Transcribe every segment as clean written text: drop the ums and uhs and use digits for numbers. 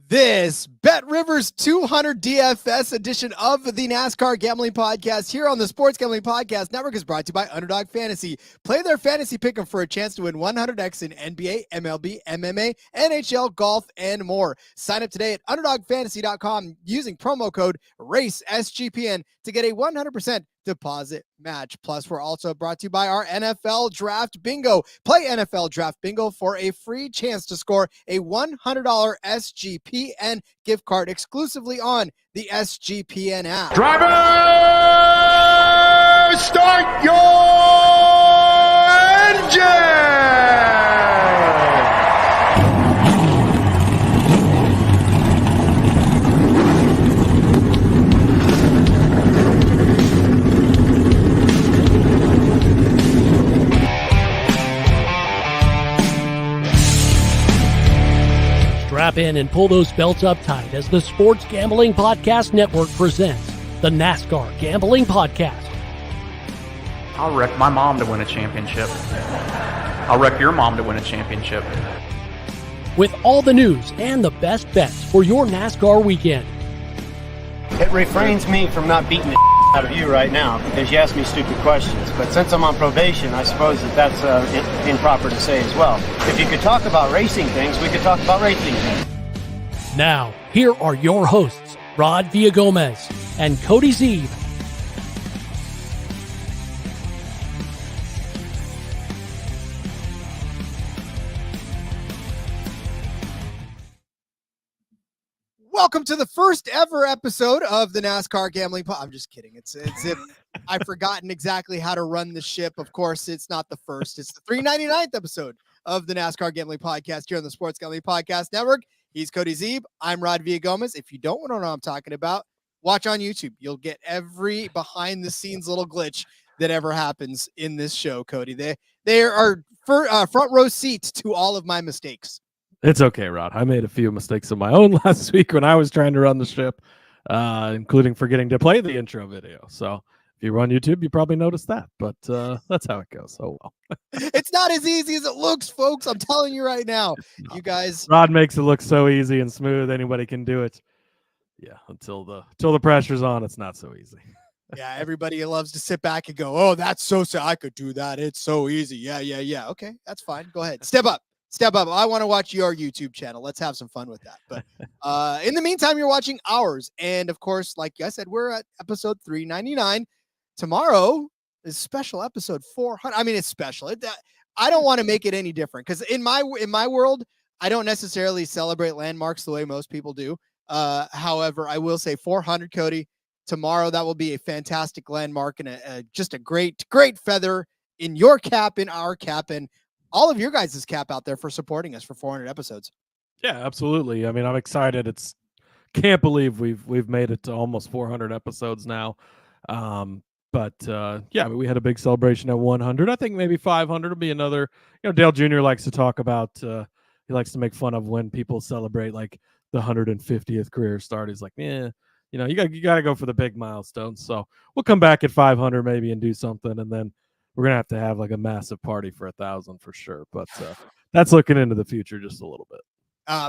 This BetRivers 200 DFS edition of the NASCAR Gambling Podcast here on the Sports Gambling Podcast Network is brought to you by Underdog Fantasy. Play their fantasy pick'em for a chance to win 100x in NBA, MLB, MMA, NHL, golf, and more. Sign up today at UnderdogFantasy.com using promo code RACESGPN to get a 100% deposit match. Plus, we're also brought to you by our NFL Draft Bingo. Play NFL Draft Bingo for a free chance to score a $100 SGPN gift card exclusively on the SGPN app. Drivers, start your engine! Strap in and pull those belts up tight as the Sports Gambling Podcast Network presents the NASCAR Gambling Podcast. I'll wreck my mom to win a championship. I'll wreck your mom to win a championship. With all the news and the best bets for your NASCAR weekend. It refrains me from not beating the out of you right now because you ask me stupid questions. But since I'm on probation, I suppose that's improper to say as well. If you could talk about racing things, we could talk about racing things. Now, here are your hosts, Rod Villagomez and Cody Zeeb. Welcome to the first ever episode of the NASCAR Gambling Podcast. I'm just kidding. It's I've forgotten exactly how to run the ship. Of course, it's not the first. It's the 399th episode of the NASCAR Gambling Podcast here on the Sports Gambling Podcast Network. He's Cody Zeeb. I'm Rod Villagomez. If you don't want to know what I'm talking about, watch on YouTube. You'll get every behind-the-scenes little glitch that ever happens in this show, Cody. They are front row seats to all of my mistakes. It's okay, Rod. I made a few mistakes of my own last week when I was trying to run the ship, including forgetting to play the intro video. So if you run YouTube, you probably noticed that, but that's how it goes. Oh, well. It's not as easy as it looks, folks. I'm telling you right now. You guys. Rod makes it look so easy and smooth. Anybody can do it. Yeah, until the pressure's on, it's not so easy. Yeah, everybody loves to sit back and go, oh, that's so sad. I could do that. It's so easy. Yeah. Okay, that's fine. Go ahead. Step up. I want to watch your YouTube channel. Let's have some fun with that. But in the meantime, you're watching ours. And of course, like I said, we're at episode 399. Tomorrow is special episode 400. I mean, it's special. I don't want to make it any different because in my world, I don't necessarily celebrate landmarks the way most people do. However, I will say 400, Cody. Tomorrow, that will be a fantastic landmark and just a great feather in your cap, in our cap, and all of your guys' cap out there for supporting us for 400 episodes. Yeah, absolutely. I mean, I'm excited. Can't believe we've made it to almost 400 episodes now. But we had a big celebration at 100. I think maybe 500 will be another. Dale Jr. likes to talk about. He likes to make fun of when people celebrate like the 150th career start. He's like, you got to go for the big milestones. So we'll come back at 500 maybe and do something, and then we're going to have like a massive party for 1,000 for sure. But that's looking into the future just a little bit.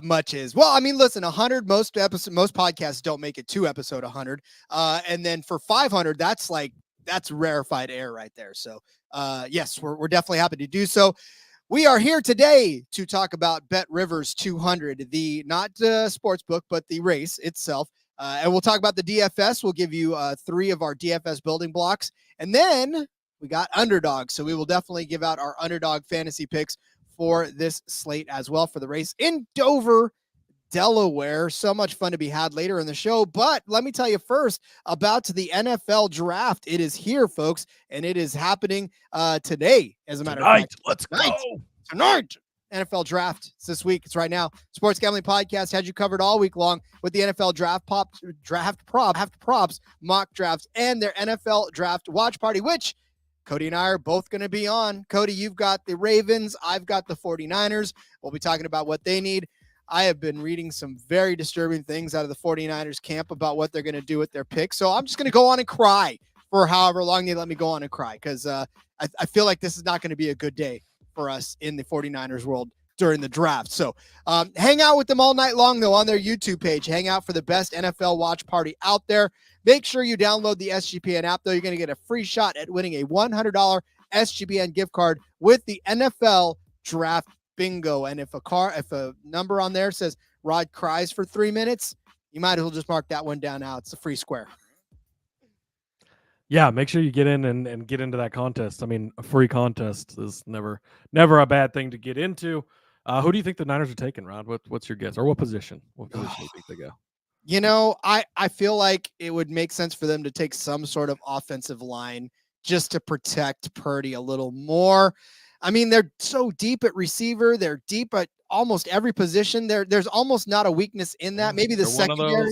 Much is. Well, I mean, listen, 100, most podcasts don't make it to episode 100. And then for 500, that's rarefied air right there. So yes, we're definitely happy to do so. We are here today to talk about BetRivers 200, not sports book, but the race itself. And we'll talk about the DFS. We'll give you 3 of our DFS building blocks. And then we got Underdog, so we will definitely give out our Underdog fantasy picks for this slate as well for the race in Dover, Delaware. So much fun to be had later in the show. But let me tell you first about the NFL draft. It is here, folks, and it is happening today. As a matter of fact, let's go tonight. NFL draft. It's this week. It's right now. Sports Gambling Podcast had you covered all week long with the NFL draft props, mock drafts, and their NFL draft watch party, which Cody and I are both going to be on. Cody, you've got the Ravens. I've got the 49ers. We'll be talking about what they need. I have been reading some very disturbing things out of the 49ers camp about what they're going to do with their picks. So I'm just going to go on and cry for however long they let me go on and cry, because I feel like this is not going to be a good day for us in the 49ers world during the draft. So hang out with them all night long, though, on their YouTube page. Hang out for the best NFL watch party out there. Make sure you download the SGPN app, though. You're going to get a free shot at winning a $100 SGPN gift card with the NFL Draft Bingo. And if a number on there says Rod cries for 3 minutes, you might as well just mark that one down now. It's a free square. Yeah, make sure you get in and get into that contest. I mean, a free contest is never a bad thing to get into. Who do you think the Niners are taking, Rod? What's your guess? Or what position? What position do you think they go? You know, I feel like it would make sense for them to take some sort of offensive line just to protect Purdy a little more. I mean, they're so deep at receiver. They're deep at almost every position. There's almost not a weakness in that. Maybe the secondary.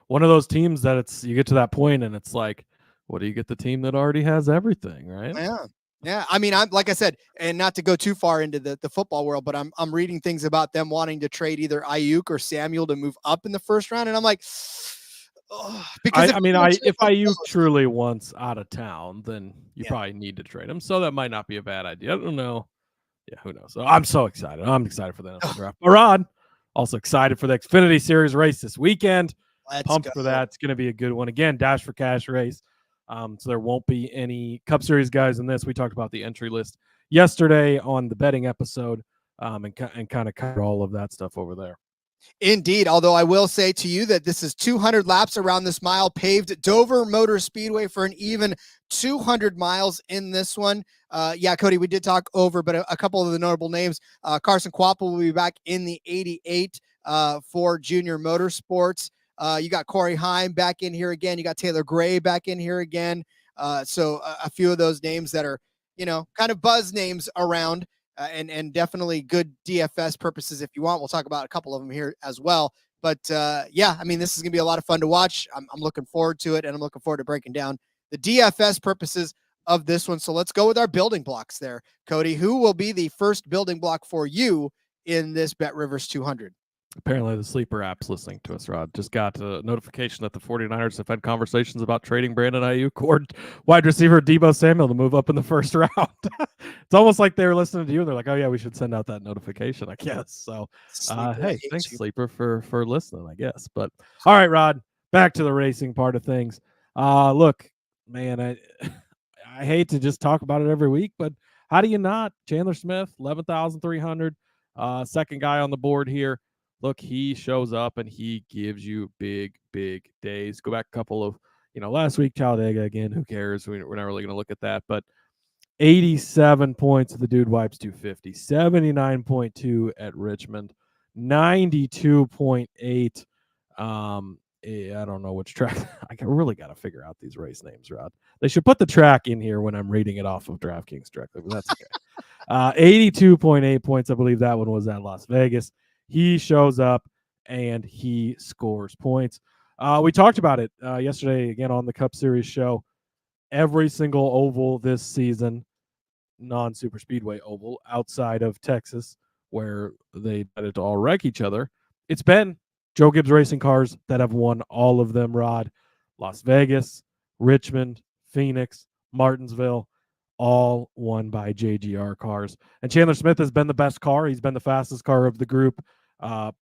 One of those teams that you get to that point and it's like, what do you get the team that already has everything, right? Yeah. I mean, I'm like I said, and not to go too far into the football world, but I'm reading things about them wanting to trade either Ayuk or Samuel to move up in the first round, and I'm like, because if Ayuk truly wants out of town, then you probably need to trade him. So that might not be a bad idea. I don't know. Yeah, who knows? So I'm so excited. I'm excited for the NFL draft. Rod, also excited for the Xfinity Series race this weekend. Pumped for that. It's going to be a good one. Again, Dash for Cash race. So there won't be any Cup Series guys in this. We talked about the entry list yesterday on the betting episode, and kind of covered all of that stuff over there. Indeed, although I will say to you that this is 200 laps around this mile paved Dover Motor Speedway for an even 200 miles in this one. Cody, we did talk over, but a couple of the notable names. Carson Quapple will be back in the 88 for Junior Motorsports. You got Corey Heim back in here again. You got Taylor Gray back in here again. So a few of those names that are, kind of buzz names around. And definitely good DFS purposes if you want. We'll talk about a couple of them here as well. But I mean, this is going to be a lot of fun to watch. I'm looking forward to it, and I'm looking forward to breaking down the DFS purposes of this one. So let's go with our building blocks there. Cody, who will be the first building block for you in this BetRivers 200? Apparently the sleeper app's listening to us, Rod. Just got a notification that the 49ers have had conversations about trading Brandon Ayuk or wide receiver Deebo Samuel to move up in the first round. It's almost like they were listening to you and they're like, oh yeah, we should send out that notification, I guess. So hey, thanks sleeper for listening, I guess. But all right, Rod, back to the racing part of things. Look, man, I hate to just talk about it every week, but how do you not? Chandler Smith, 11,300, second guy on the board here. Look, he shows up and he gives you big, big days. Go back a couple of, last week, Talladega again, who cares? We're not really going to look at that. But 87 points, the dude wipes 250. 79.2 at Richmond. 92.8. I don't know which track. I really got to figure out these race names, Rod. They should put the track in here when I'm reading it off of DraftKings directly, but that's okay. 82.8 points. I believe that one was at Las Vegas. He shows up and he scores points. We talked about it yesterday again on the Cup Series show. Every single oval this season, non-super speedway oval outside of Texas, where they decided to all wreck each other, it's been Joe Gibbs Racing cars that have won all of them, Rod. Las Vegas, Richmond, Phoenix, Martinsville, all won by JGR cars. And Chandler Smith has been the best car. He's been the fastest car of the group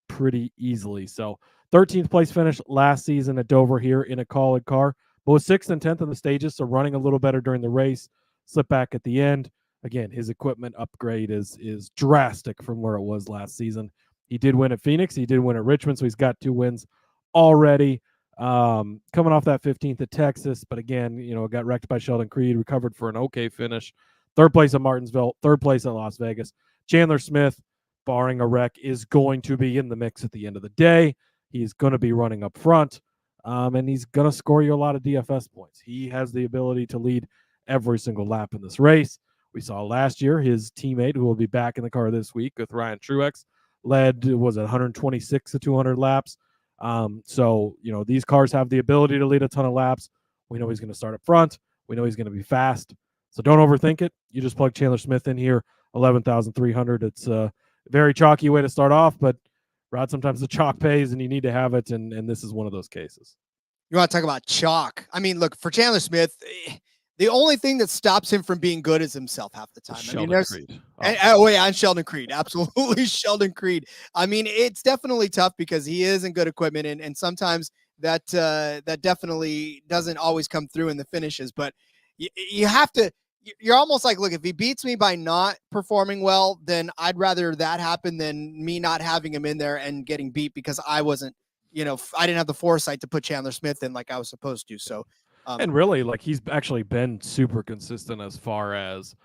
pretty easily. So 13th place finish last season at Dover here in a College car, but was 6th and 10th in the stages, so running a little better during the race, slip back at the end. Again, his equipment upgrade is drastic from where it was last season. He did win at Phoenix. He did win at Richmond, so he's got 2 wins already. Coming off that 15th at Texas, but again, got wrecked by Sheldon Creed, recovered for an okay finish. 3rd place at Martinsville, 3rd place at Las Vegas. Chandler Smith, barring a wreck, is going to be in the mix at the end of the day. He's going to be running up front, and he's going to score you a lot of DFS points. He has the ability to lead every single lap in this race. We saw last year his teammate, who will be back in the car this week with Ryan Truex, led, 126 to 200 laps. So, these cars have the ability to lead a ton of laps. We know he's going to start up front. We know he's going to be fast. So don't overthink it. You just plug Chandler Smith in here, 11,300. It's a very chalky way to start off, but Rod, sometimes the chalk pays and you need to have it. And this is one of those cases. You want to talk about chalk? I mean, look, for Chandler Smith, The only thing that stops him from being good is himself half the time. Sheldon Creed. And Sheldon Creed. Absolutely. Sheldon Creed. I mean, it's definitely tough because he is in good equipment, and sometimes that definitely doesn't always come through in the finishes, but you have to, you're almost like, look, if he beats me by not performing well, then I'd rather that happen than me not having him in there and getting beat because I wasn't, I didn't have the foresight to put Chandler Smith in like I was supposed to. So, and really, like, he's actually been super consistent as far as,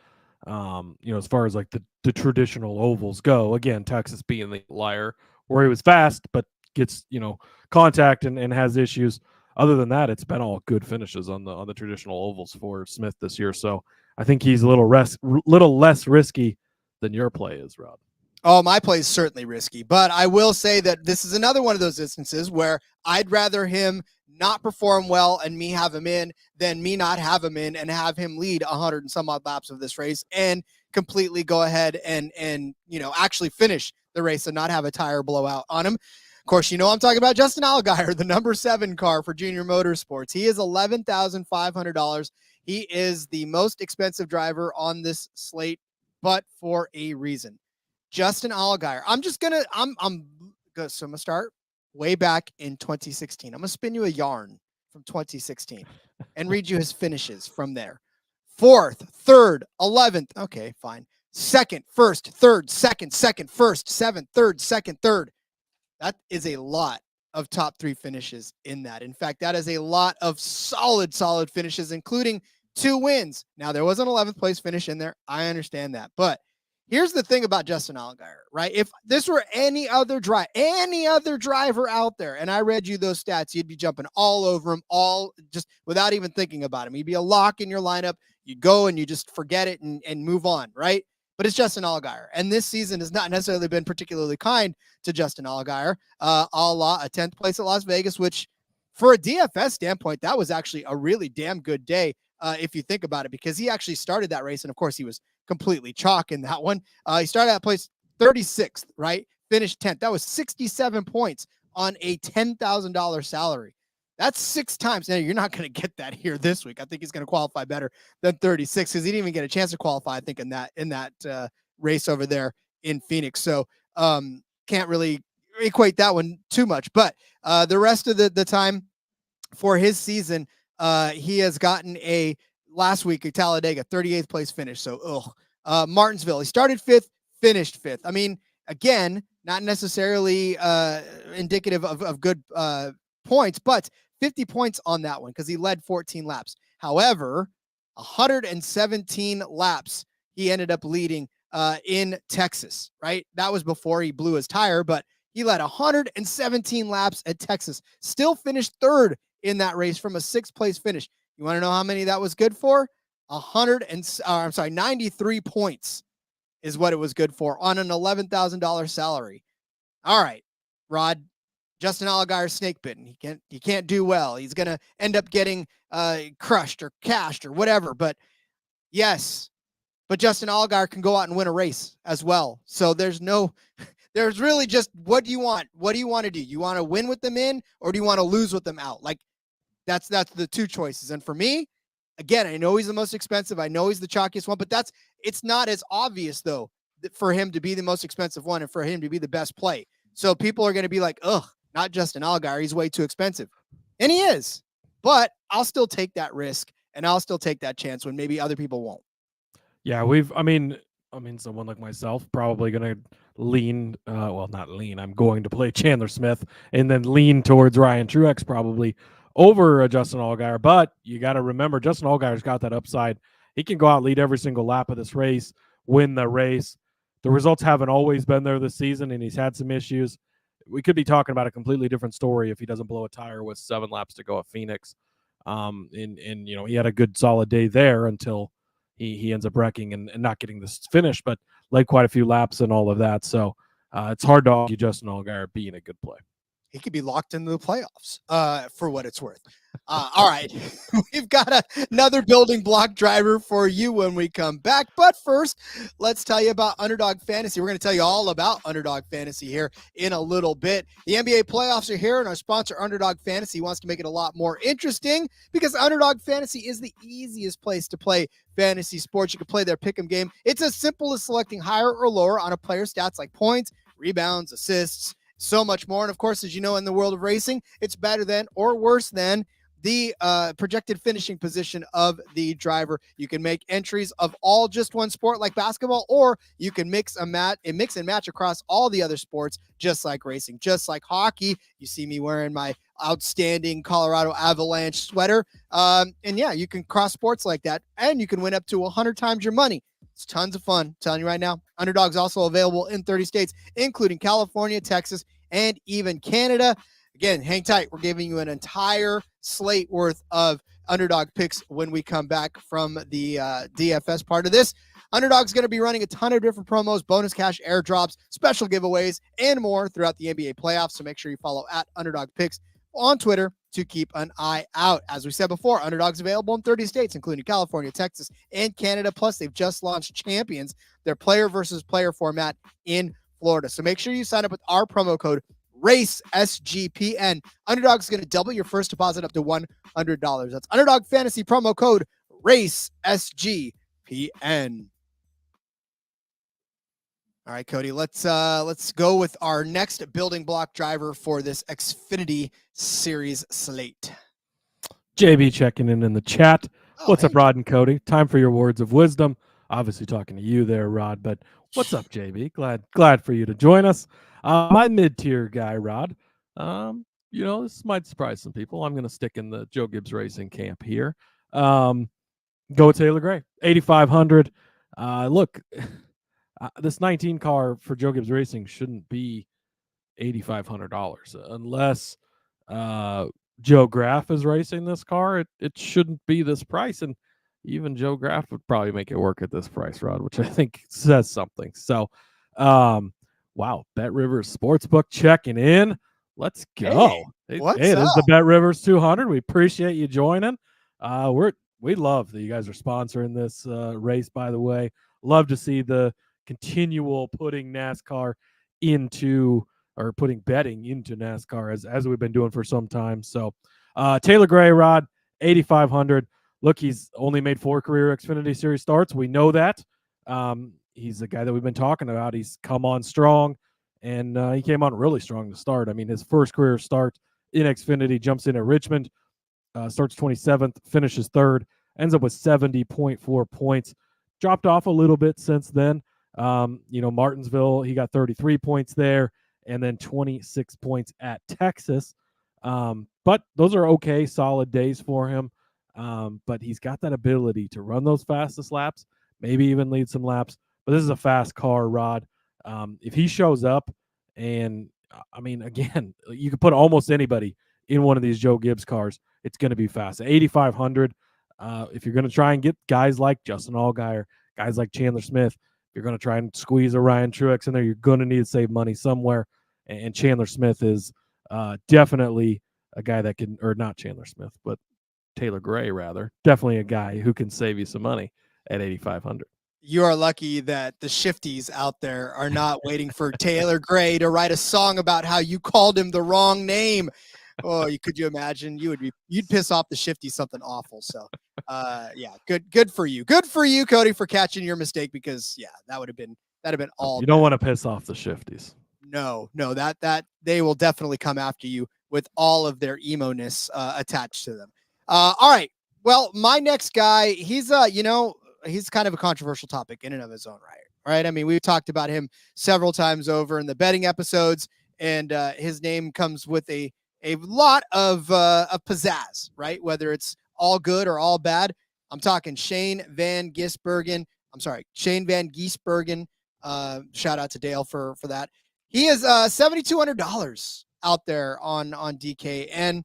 as far as like the traditional ovals go. Again, Texas being the liar, where he was fast but gets contact and has issues. Other than that, it's been all good finishes on the traditional ovals for Smith this year. So I think he's a little less risky than your play is, Rod. Oh, my play is certainly risky, but I will say that this is another one of those instances where I'd rather him not perform well and me have him in than me not have him in and have him lead 100 and some odd laps of this race and completely go ahead and actually finish the race and not have a tire blowout on him. Of course, I'm talking about Justin Allgaier, the number 7 car for Junior Motorsports. He is $11,500. He is the most expensive driver on this slate, but for a reason. Justin Allgaier. I'm going to start way back in 2016. I'm going to spin you a yarn from 2016 and read you his finishes from there. 4th, 3rd, 11th. Okay, fine. 2nd, 1st, 3rd, 2nd, 2nd, 1st, 7th, 3rd, 2nd, 3rd. That is a lot of top 3 finishes in that. In fact, that is a lot of solid finishes, including 2 wins. Now, there was an 11th place finish in there. I understand that. But here's the thing about Justin Allgaier, right? If this were any other driver out there, and I read you those stats, you'd be jumping all over him, all just without even thinking about him. He'd be a lock in your lineup. You go and you just forget it and move on, right? But it's Justin Allgaier. And this season has not necessarily been particularly kind to Justin Allgaier. A 10th place at Las Vegas, which for a DFS standpoint, that was actually a really damn good day if you think about it, because he actually started that race. And of course, he was completely chalk in that one. He started at place 36th, right? Finished 10th. That was 67 points on a $10,000 salary. That's 6 times. Now, you're not going to get that here this week. I think he's going to qualify better than 36 because he didn't even get a chance to qualify, I think, in that race over there in Phoenix. So can't really equate that one too much. But the rest of the time for his season, he has gotten last week at Talladega, 38th place finish. So, Martinsville, he started 5th, finished 5th. I mean, again, not necessarily indicative of good points, but 50 points on that one because he led 14 laps. However, 117 laps he ended up leading in Texas, right? That was before he blew his tire, but he led 117 laps at Texas. Still finished 3rd in that race from a 6th place finish. You want to know how many that was good for? 93 points is what it was good for on an $11,000 salary. All right, Rod. Justin Allgaier snake bitten. He can't do well. He's going to end up getting crushed or cashed or whatever. But yes, but Justin Allgaier can go out and win a race as well. So there's really just, what do you want? What do you want to do? You want to win with them in, or do you want to lose with them out? Like that's the 2 choices. And for me, again, I know he's the most expensive. I know he's the chalkiest one, but it's not as obvious though for him to be the most expensive one and for him to be the best play. So people are going to be like, ugh, not Justin Allgaier. He's way too expensive. And he is. But I'll still take that risk and I'll still take that chance when maybe other people won't. Yeah, I mean, someone like myself probably going to lean, not lean. I'm going to play Chandler Smith and then lean towards Ryan Truex probably over Justin Allgaier. But you got to remember, Justin Allgaier's got that upside. He can go out, lead every single lap of this race, win the race. The results haven't always been there this season, and he's had some issues. We could be talking about a completely different story if he doesn't blow a tire with 7 laps to go at Phoenix. He had a good solid day there until he ends up wrecking and not getting this finish, but led quite a few laps and all of that. So it's hard to argue Justin Allgaier being a good play. he could be locked into the playoffs for what it's worth. All right, we've got another building block driver for you when we come back. But first, let's tell you about Underdog Fantasy. We're going to tell you all about Underdog Fantasy here in a little bit. The NBA playoffs are here, and our sponsor, Underdog Fantasy, wants to make it a lot more interesting because Underdog Fantasy is the easiest place to play fantasy sports. You can play their pick'em game. It's as simple as selecting higher or lower on a player's stats like points, rebounds, assists, so much more. And of course, as you know, in the world of racing, it's better than or worse than the projected finishing position of the driver. You can make entries of all just one sport like basketball, or you can mix and match across all the other sports, just like racing, just like hockey. You see me wearing my outstanding Colorado Avalanche sweater. And yeah, you can cross sports like that, and you can win up to 100 times your money. It's tons of fun. I'm telling you right now, Underdog's also available in 30 states, including California, Texas, and even Canada. Again, hang tight. We're giving you an entire slate worth of Underdog picks when we come back from the DFS part of this. Underdog's going to be running a ton of different promos, bonus cash airdrops, special giveaways, and more throughout the NBA playoffs. So make sure you follow at Underdog Picks on Twitter to keep an eye out. As we said before, Underdog's available in 30 states, including California, Texas, and Canada. Plus, they've just launched Champions, their player versus player format in Florida. So make sure you sign up with our promo code Race SGPN. Underdog's going to double your first deposit up to $100. That's Underdog Fantasy promo code Race SGPN. All right, Cody, let's go with our next building block driver for this Xfinity Series slate. JB checking in the chat. What's hey. up, Rod and Cody? Time for your words of wisdom. Obviously talking to you there, Rod, but what's up, JB? Glad for you to join us. My mid-tier guy, Rod, this might surprise some people. I'm going to stick in the Joe Gibbs Racing camp here. Go with Taylor Gray, 8,500. Look, this 19 car for Joe Gibbs Racing shouldn't be $8,500 unless Joe Graff is racing this car. It shouldn't be this price, and even Joe Graff would probably make it work at this price, Rod, which I think says something. So, wow, BetRivers Sportsbook checking in. Let's go. Hey, this is the BetRivers 200. We appreciate you joining. We love that you guys are sponsoring this race, by the way. Love to see the continual putting NASCAR putting betting into NASCAR as we've been doing for some time. So Taylor Gray, Rod, 8,500. Look, he's only made 4 career Xfinity Series starts. We know that. He's a guy that we've been talking about. He's come on strong, and he came on really strong to start. I mean, his first career start in Xfinity, jumps in at Richmond, starts 27th, finishes 3rd, ends up with 70.4 points. Dropped off a little bit since then. Martinsville, he got 33 points there, and then 26 points at Texas. But those are okay, solid days for him. But he's got that ability to run those fastest laps, maybe even lead some laps. But this is a fast car, Rod. If he shows up, and I mean, again, you could put almost anybody in one of these Joe Gibbs cars, it's going to be fast. 8,500. If you're going to try and get guys like Justin Allgaier, guys like Chandler Smith, if you're going to try and squeeze a Ryan Truex in there, you're going to need to save money somewhere. And Chandler Smith is definitely a guy that can, or not Chandler Smith, but Taylor Gray, rather, definitely a guy who can save you some money at 8,500. You are lucky that the shifties out there are not waiting for Taylor Gray to write a song about how you called him the wrong name. Oh, could you imagine? You'd piss off the shifties something awful. So, yeah, good for you. Good for you, Cody, for catching your mistake, because yeah, that'd have been all. You don't want to piss off the shifties. No, that they will definitely come after you with all of their emo-ness attached to them. All right. Well, my next guy, he's kind of a controversial topic in and of his own right? I mean, we've talked about him several times over in the betting episodes, and his name comes with a lot of pizzazz, right? Whether it's all good or all bad. I'm talking Shane Van Gisbergen. Shout out to Dale for that. He is $7,200 out there on DK, and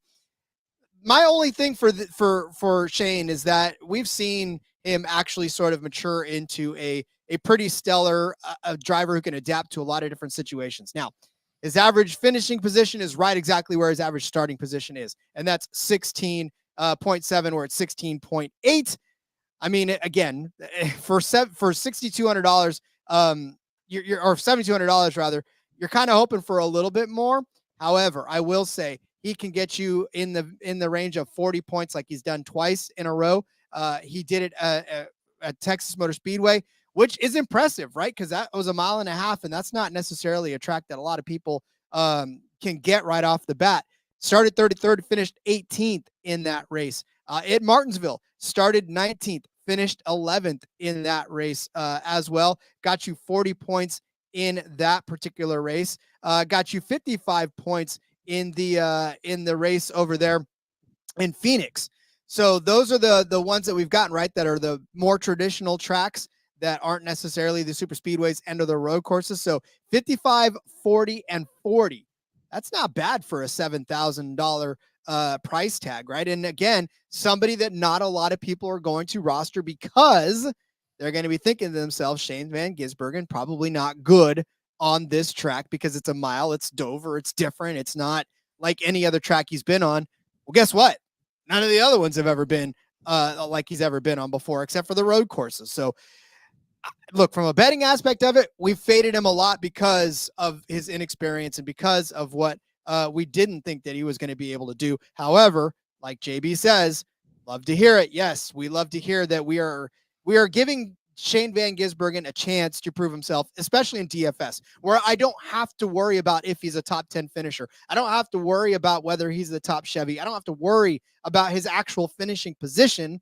my only thing for Shane is that we've seen him actually sort of mature into a pretty stellar driver who can adapt to a lot of different situations. Now, His average finishing position is right exactly where his average starting position is, and that's 16.7. We're at 16.8. I mean, again, for $6,200, you're or $7,200 rather, you're kind of hoping for a little bit more. However, I will say he can get you in the range of 40 points, like he's done twice in a row. He did it at Texas Motor Speedway, which is impressive, right? Because that was 1.5 miles, and that's not necessarily a track that a lot of people can get right off the bat. Started 33rd, finished 18th in that race. At Martinsville, started 19th, finished 11th in that race as well. Got you 40 points in that particular race. Got you 55 points in the race over there in Phoenix. So those are the ones that we've gotten right that are the more traditional tracks that aren't necessarily the super speedways and or the road courses. So 55, 40, and 40. That's not bad for a $7,000 price tag, right? And again, somebody that not a lot of people are going to roster because they're going to be thinking to themselves, Shane Van Gisbergen, probably not good on this track because it's a mile, it's Dover, it's different. It's not like any other track he's been on. Well, guess what? None of the other ones have ever been like he's ever been on before, except for the road courses. So look, from a betting aspect of it, we faded him a lot because of his inexperience and because of what we didn't think that he was going to be able to do. However, like JB says, love to hear it. Yes, we love to hear that we are giving Shane Van Gisbergen a chance to prove himself, especially in DFS, where I don't have to worry about if he's a top 10 finisher. I don't have to worry about whether he's the top Chevy. I don't have to worry about his actual finishing position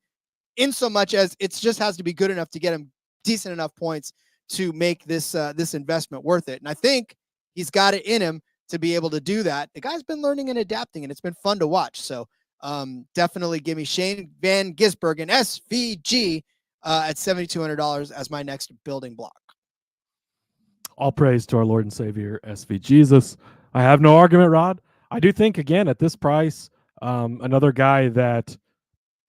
in so much as it just has to be good enough to get him decent enough points to make this investment worth it. And I think he's got it in him to be able to do that. The guy's been learning and adapting, and it's been fun to watch. So definitely give me Shane Van Gisbergen, SVG, at $7,200 as my next building block. All praise to our Lord and Savior, SV Jesus. I have no argument, Rod. I do think, again, at this price, another guy that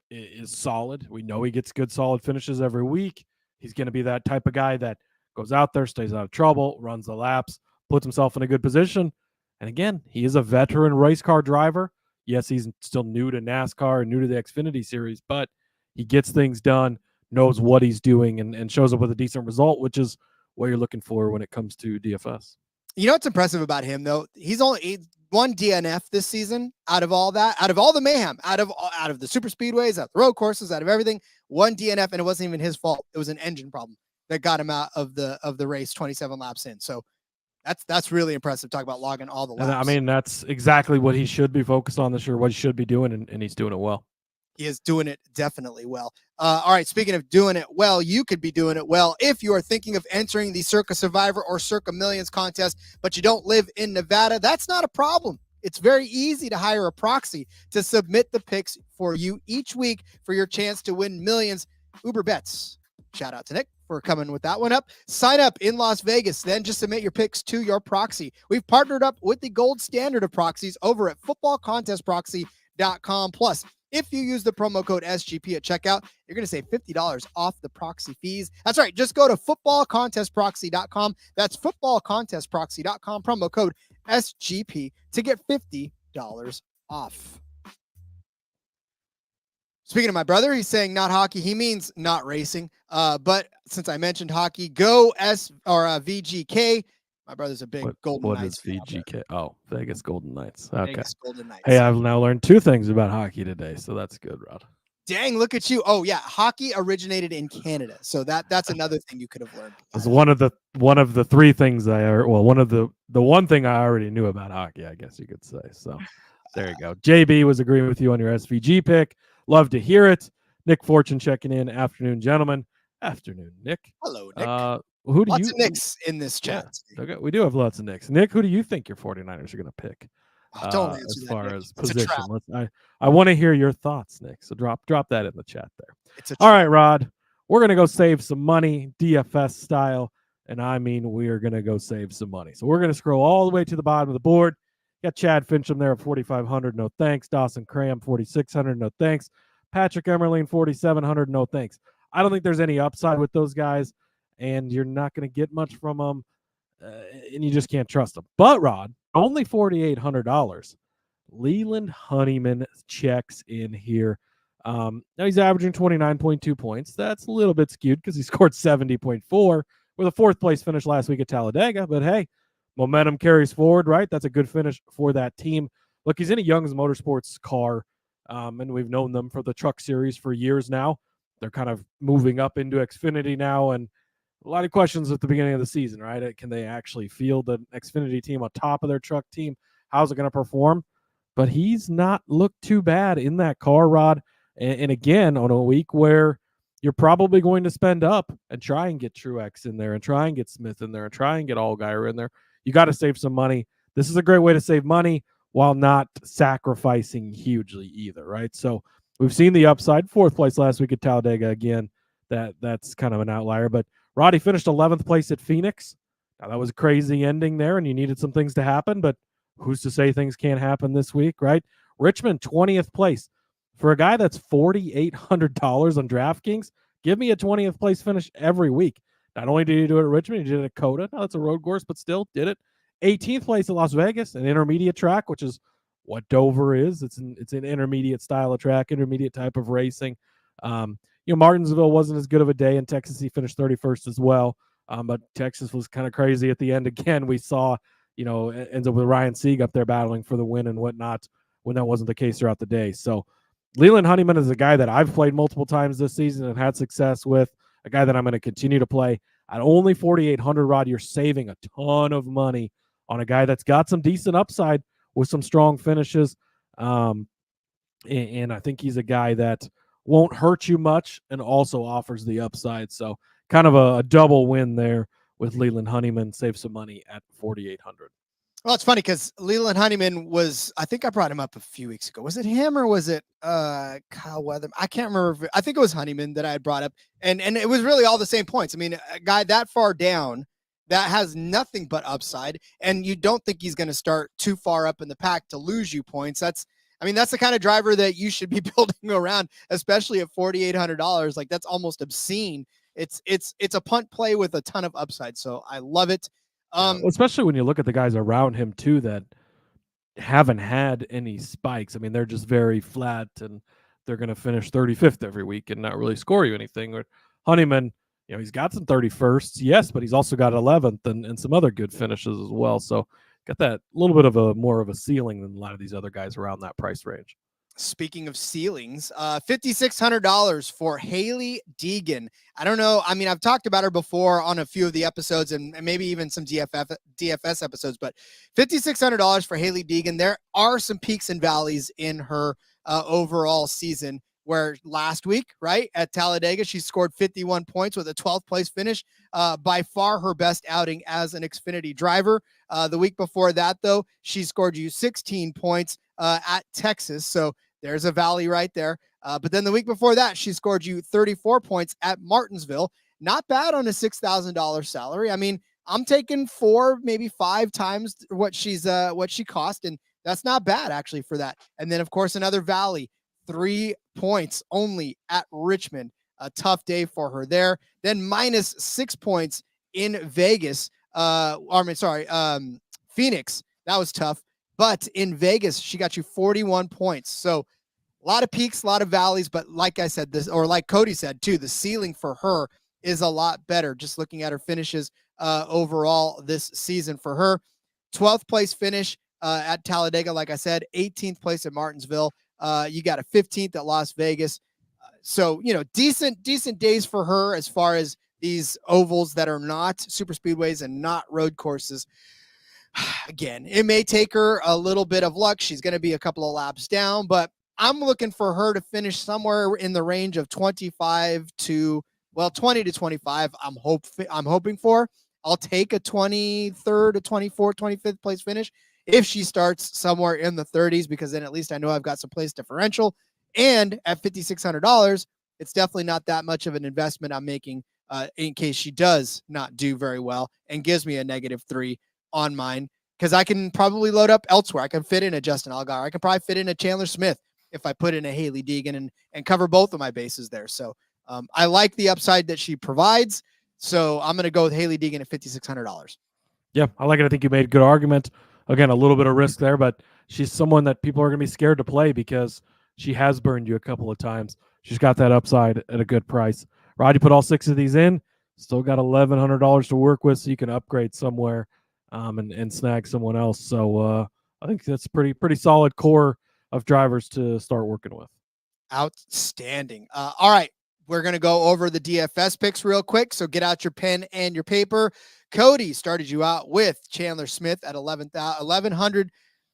is solid. We know he gets good, solid finishes every week. He's going to be that type of guy that goes out there, stays out of trouble, runs the laps, puts himself in a good position. And again, he is a veteran race car driver. Yes, he's still new to NASCAR and new to the Xfinity Series, but he gets things done, knows what he's doing, and shows up with a decent result, which is what you're looking for when it comes to DFS. You know what's impressive about him, though? He's only one DNF this season out of all that, out of all the mayhem, out of the super speedways, out of the road courses, out of everything, one DNF, and it wasn't even his fault. It was an engine problem that got him out of the race 27 laps in. So that's really impressive. Talk about logging all the laps. And I mean, that's exactly what he should be focused on this year, what he should be doing, and he's doing it well. He is doing it definitely well. All right, speaking of doing it well, you could be doing it well if you are thinking of entering the Circa Survivor or Circa Millions contest, but you don't live in Nevada. That's not a problem. It's very easy to hire a proxy to submit the picks for you each week for your chance to win millions. Uber Bets. Shout out to Nick for coming with that one up. Sign up in Las Vegas, then just submit your picks to your proxy. We've partnered up with the gold standard of proxies over at footballcontestproxy.com. Plus, if you use the promo code SGP at checkout, you're going to save $50 off the proxy fees. That's right. Just go to footballcontestproxy.com. That's footballcontestproxy.com. Promo code SGP to get $50 off. Speaking of my brother, he's saying not hockey. He means not racing. But since I mentioned hockey, go VGK. My brother's a big Golden Knights. What is VGK? Oh, Vegas Golden Knights. Okay. Vegas Golden Knights. Hey, I've now learned two things about hockey today, so that's good, Rod. Dang, look at you. Oh, yeah. Hockey originated in Canada. So that's another thing you could have learned. It's one of the three things the one thing I already knew about hockey, I guess you could say. So there you go. JB was agreeing with you on your SVG pick. Love to hear it. Nick Fortune checking in. Afternoon, gentlemen. Afternoon, Nick. Hello, Nick. Lots of Nicks in this chat. Yeah, okay, we do have lots of Nicks. Nick, who do you think your 49ers are going to pick? Don't answer as that, far Nick. as It's a position. I want to hear your thoughts, Nick. So drop that in the chat there. All right, Rod. We're going to go save some money, DFS style, and I mean we are going to go save some money. So we're going to scroll all the way to the bottom of the board. Got Chad Fincham there at 4,500. No thanks. Dawson Cram 4,600. No thanks. Patrick Emerling 4,700. No thanks. I don't think there's any upside with those guys, and you're not going to get much from them. and you just can't trust them. But Rod, only $4,800. Leland Honeyman checks in here. Now he's averaging 29.2 points. That's a little bit skewed because he scored 70.4 with a fourth place finish last week at Talladega. But hey, momentum carries forward, right? That's a good finish for that team. Look, he's in a Young's Motorsports car, and we've known them for the Truck Series for years now. They're kind of moving up into Xfinity now, and a lot of questions at the beginning of the season, right? Can they actually field an Xfinity team on top of their truck team? How's it going to perform? But he's not looked too bad in that car, Rod. And again, on a week where you're probably going to spend up and try and get Truex in there and try and get Smith in there and try and get Allgaier in there, you got to save some money. This is a great way to save money while not sacrificing hugely either, right? So we've seen the upside. Fourth place last week at Talladega. Again, that's kind of an outlier. But Roddy finished 11th place at Phoenix. Now, that was a crazy ending there, and you needed some things to happen, but who's to say things can't happen this week, right? Richmond, 20th place. For a guy that's $4,800 on DraftKings, give me a 20th place finish every week. Not only did he do it at Richmond, he did it at Coda. Now, it's a road course, but still did it. 18th place at Las Vegas, an intermediate track, which is what Dover is. It's an intermediate style of track, intermediate type of racing. Martinsville wasn't as good of a day. In Texas, he finished 31st as well. But Texas was kind of crazy at the end. Again, we saw, ends up with Ryan Sieg up there battling for the win and whatnot when that wasn't the case throughout the day. So Leland Honeyman is a guy that I've played multiple times this season and had success with, a guy that I'm going to continue to play. At only $4,800, Rod, you're saving a ton of money on a guy that's got some decent upside with some strong finishes. And I think he's a guy that won't hurt you much and also offers the upside. So kind of a double win there with Leland Honeyman. Save some money at $4,800. Well, it's funny because Leland Honeyman was, I think I brought him up a few weeks ago. Was it him or was it Kyle Weatherman? I can't remember. I think it was Honeyman that I had brought up. And it was really all the same points. I mean, a guy that far down that has nothing but upside, and you don't think he's going to start too far up in the pack to lose you points. That's the kind of driver that you should be building around, especially at $4,800. Like, that's almost obscene. It's a punt play with a ton of upside. So I love it. Especially when you look at the guys around him too that haven't had any spikes. I mean, they're just very flat, and they're going to finish 35th every week and not really score you anything. Or Honeyman, he's got some 31st, yes, but he's also got 11th and some other good finishes as well. So got that little bit of more of a ceiling than a lot of these other guys around that price range. Speaking of ceilings, $5,600 for Hailie Deegan. I don't know. I mean, I've talked about her before on a few of the episodes and maybe even some DFS episodes, but $5,600 for Hailie Deegan. There are some peaks and valleys in her overall season, where last week, right, at Talladega, she scored 51 points with a 12th place finish, by far her best outing as an Xfinity driver. The week before that, though, she scored you 16 points at Texas. So there's a valley right there. But then the week before that, she scored you 34 points at Martinsville. Not bad on a $6,000 salary. I mean, I'm taking 4, maybe 5 times what she cost, and that's not bad actually for that. And then, of course, another valley, 3 points only at Richmond. A tough day for her there. Then minus 6 points in Vegas. Phoenix. That was tough. But in Vegas, she got you 41 points. So a lot of peaks, a lot of valleys. But like I said, like Cody said too, the ceiling for her is a lot better. Just looking at her finishes overall this season for her. 12th place finish at Talladega, like I said, 18th place at Martinsville. You got a 15th at Las Vegas. So, decent days for her as far as these ovals that are not super speedways and not road courses. Again, it may take her a little bit of luck. She's going to be a couple of laps down, but I'm looking for her to finish somewhere in the range of 20 to 25. I'm hoping for. I'll take a 23rd, a 24th, 25th place finish if she starts somewhere in the 30s, because then at least I know I've got some place differential. And at $5,600, it's definitely not that much of an investment I'm making in case she does not do very well and gives me a -3 on mine, because I can probably load up elsewhere. I can fit in a Justin Allgaier. I can probably fit in a Chandler Smith if I put in a Hailie Deegan and cover both of my bases there. So I like the upside that she provides. So I'm going to go with Hailie Deegan at $5,600. Yeah, I like it. I think you made a good argument. Again, a little bit of risk there, but she's someone that people are going to be scared to play because she has burned you a couple of times. She's got that upside at a good price. Rod, you put all 6 of these in, still got $1,100 to work with, so you can upgrade somewhere and snag someone else. So I think that's pretty solid core of drivers to start working with. Outstanding. All right. We're going to go over the DFS picks real quick. So get out your pen and your paper. Cody started you out with Chandler Smith at $1,100.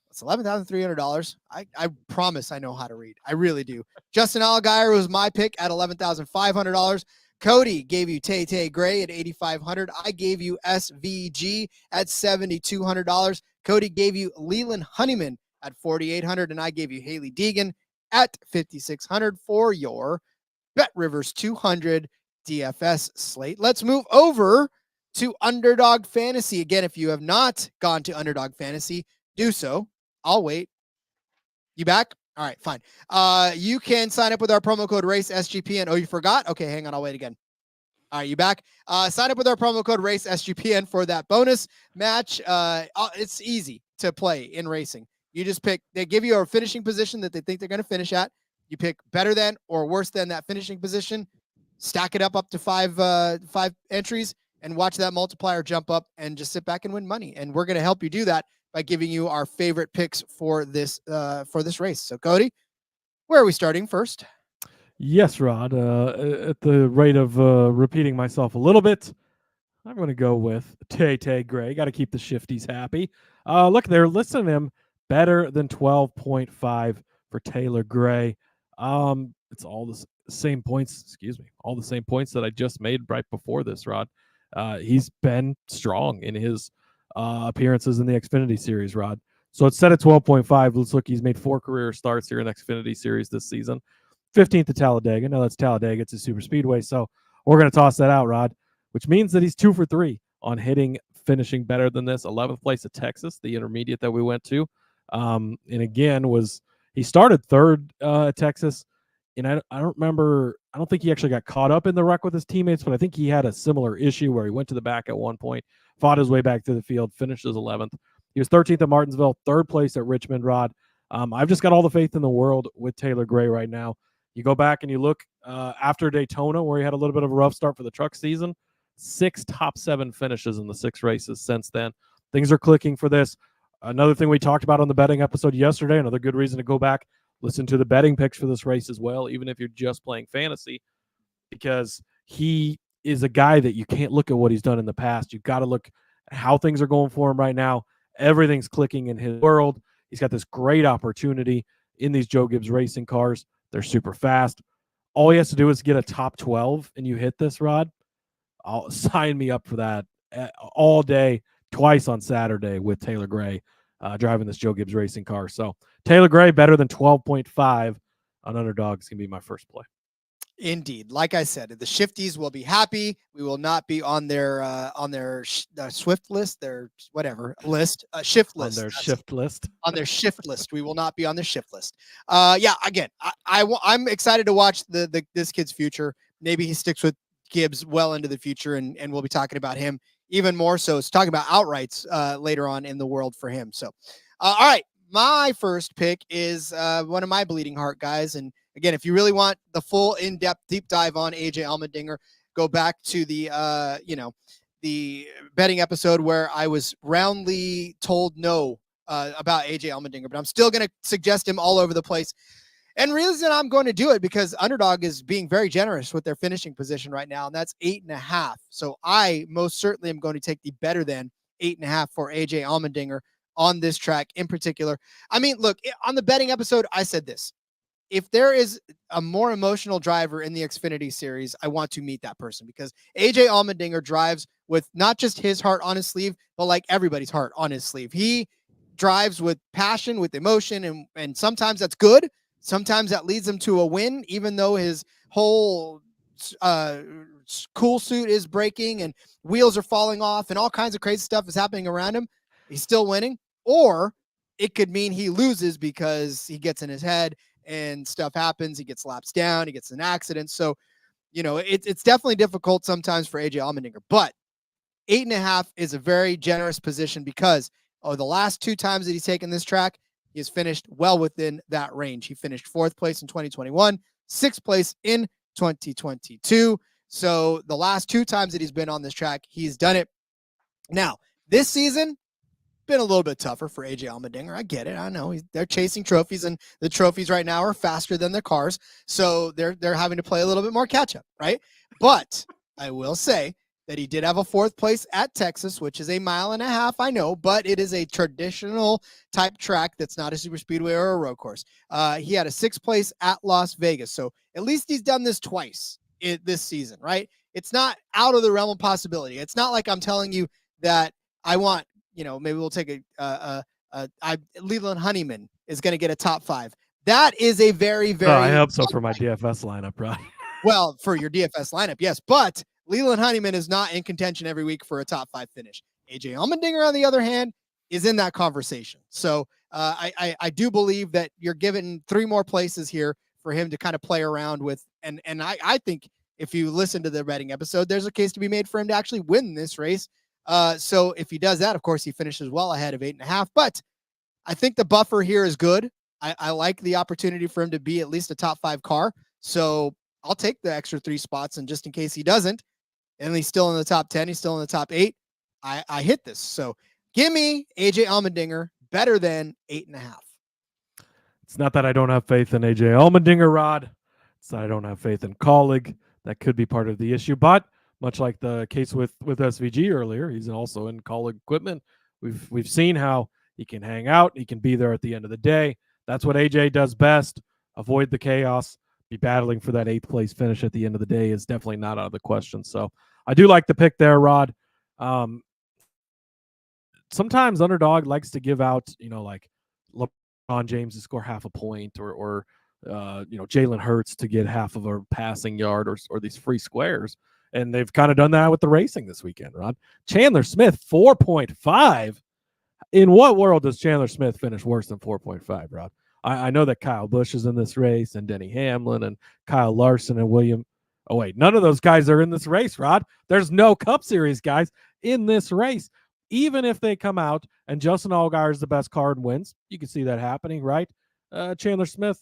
That's $11,300. I promise I know how to read. I really do. Justin Allgaier was my pick at $11,500. Cody gave you Tay Gray at $8,500. I gave you SVG at $7,200. Cody gave you Leland Honeyman at $4,800, and I gave you Hailie Deegan at $5,600 for your BetRivers 200 DFS slate. Let's move over to Underdog Fantasy. Again, if you have not gone to Underdog Fantasy, do so. I'll wait. You back? All right, fine. You can sign up with our promo code RACESGPN. Oh, you forgot? Okay, hang on. I'll wait again. All right, you back? Sign up with our promo code RACESGPN for that bonus match. It's easy to play in racing. You just pick, they give you a finishing position that they think they're going to finish at. You pick better than or worse than that finishing position, stack it up to five entries, and watch that multiplier jump up and just sit back and win money. And we're going to help you do that by giving you our favorite picks for this race. So, Cody, where are we starting first? Yes, Rod. At the rate of repeating myself a little bit, I'm going to go with Tay Gray. Got to keep the shifties happy. Look, they're listing him better than 12.5 for Taylor Gray. It's all the same points. All the same points that I just made right before this, Rod. He's been strong in his appearances in the Xfinity Series, Rod. So it's set at 12.5. Let's look. He's made 4 career starts here in Xfinity Series this season. 15th at Talladega. No, that's Talladega. It's a super speedway. So we're going to toss that out, Rod, which means that he's 2 for 3 on finishing better than this. 11th place at Texas, the intermediate that we went to. And again, he started 3rd at Texas. And I don't remember, I don't think he actually got caught up in the wreck with his teammates, but I think he had a similar issue where he went to the back at one point, fought his way back to the field, finished as 11th. He was 13th at Martinsville, 3rd place at Richmond, Rod. I've just got all the faith in the world with Taylor Gray right now. You go back and you look after Daytona, where he had a little bit of a rough start for the truck season, 6 top 7 finishes in the 6 races since then. Things are clicking for this. Another thing we talked about on the betting episode yesterday, another good reason to go back, listen to the betting picks for this race as well, even if you're just playing fantasy, because he is a guy that you can't look at what he's done in the past. You've got to look at how things are going for him right now. Everything's clicking in his world. He's got this great opportunity in these Joe Gibbs racing cars. They're super fast. All he has to do is get a top 12 and you hit this, Rod. I'll sign me up for that all day, twice on Saturday with Taylor Gray driving this Joe Gibbs racing car. So Taylor Gray better than 12.5 on Underdog is going to be my first play. Indeed. Like I said, the shifties will be happy. We will not be on their Swift list, their whatever list, shift list. On their shift list. On their shift list. We will not be on their shift list. Again, I'm excited to watch this kid's future. Maybe he sticks with Gibbs well into the future, and we'll be talking about him even more so. It's talking about outrights later on in the world for him. So, all right. My first pick is one of my bleeding heart guys. And again, if you really want the full in-depth deep dive on AJ Allmendinger, go back to the betting episode where I was roundly told no about AJ Allmendinger, but I'm still going to suggest him all over the place. And the reason I'm going to do it because Underdog is being very generous with their finishing position right now, and that's 8.5. So I most certainly am going to take the better than 8.5 for AJ Allmendinger on this track in particular. I mean, look, on the betting episode, I said this. If there is a more emotional driver in the Xfinity Series, I want to meet that person because AJ Allmendinger drives with not just his heart on his sleeve, but like everybody's heart on his sleeve. He drives with passion, with emotion, and sometimes that's good. Sometimes that leads him to a win, even though his whole cool suit is breaking and wheels are falling off and all kinds of crazy stuff is happening around him. He's still winning. Or it could mean he loses because he gets in his head and stuff happens. He gets laps down. He gets in an accident. So, it's definitely difficult sometimes for AJ Allmendinger. But 8.5 is a very generous position because the last 2 times that he's taken this track, he has finished well within that range. He finished 4th place in 2021, 6th place in 2022. So the last 2 times that he's been on this track, he's done it. Now, this season, been a little bit tougher for AJ Allmendinger. I get it. I know they're chasing trophies, and the trophies right now are faster than their cars. So they're having to play a little bit more catch up, right? But I will say that he did have a 4th place at Texas, which is 1.5 miles, I know, but it is a traditional type track that's not a super speedway or a road course. He had a 6th place at Las Vegas. So at least he's done this twice this season, right? It's not out of the realm of possibility. It's not like I'm telling you that I want, maybe we'll take Leland Honeyman is going to get a top 5. That is a very, very. I hope so for my DFS lineup, right? Well, for your DFS lineup, yes, but Leland Honeyman is not in contention every week for a top 5 finish. AJ Allmendinger, on the other hand, is in that conversation. So I do believe that you're given 3 more places here for him to kind of play around with. And I think if you listen to the betting episode, there's a case to be made for him to actually win this race. So if he does that, of course, he finishes well ahead of 8.5. But I think the buffer here is good. I like the opportunity for him to be at least a top 5 car. So I'll take the extra 3 spots. And just in case he doesn't, and he's still in the top 10, he's still in the top 8, I hit this. So give me AJ Allmendinger better than 8.5. It's not that I don't have faith in AJ Allmendinger, Rod. It's that I don't have faith in Colleague. That could be part of the issue. But much like the case with SVG earlier, he's also in Colleague equipment. We've seen how he can hang out. He can be there at the end of the day. That's what AJ does best. Avoid the chaos. Be battling for that 8th place finish at the end of the day is definitely not out of the question. So I do like the pick there, Rod. Sometimes Underdog likes to give out, like LeBron James to score half a point or Jalen Hurts to get half of a passing yard or these free squares. And they've kind of done that with the racing this weekend, Rod. Chandler Smith, 4.5. In what world does Chandler Smith finish worse than 4.5, Rod? I know that Kyle Busch is in this race and Denny Hamlin and Kyle Larson and William. Oh, wait, none of those guys are in this race, Rod. There's no Cup Series guys in this race. Even if they come out and Justin Allgaier is the best car and wins, you can see that happening, right? Chandler Smith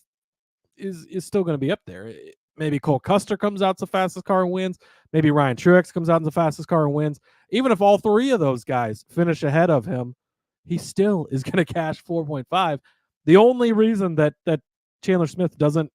is still going to be up there. Maybe Cole Custer comes out as the fastest car and wins. Maybe Ryan Truex comes out as the fastest car and wins. Even if all 3 of those guys finish ahead of him, he still is going to cash 4.5. The only reason that Chandler Smith doesn't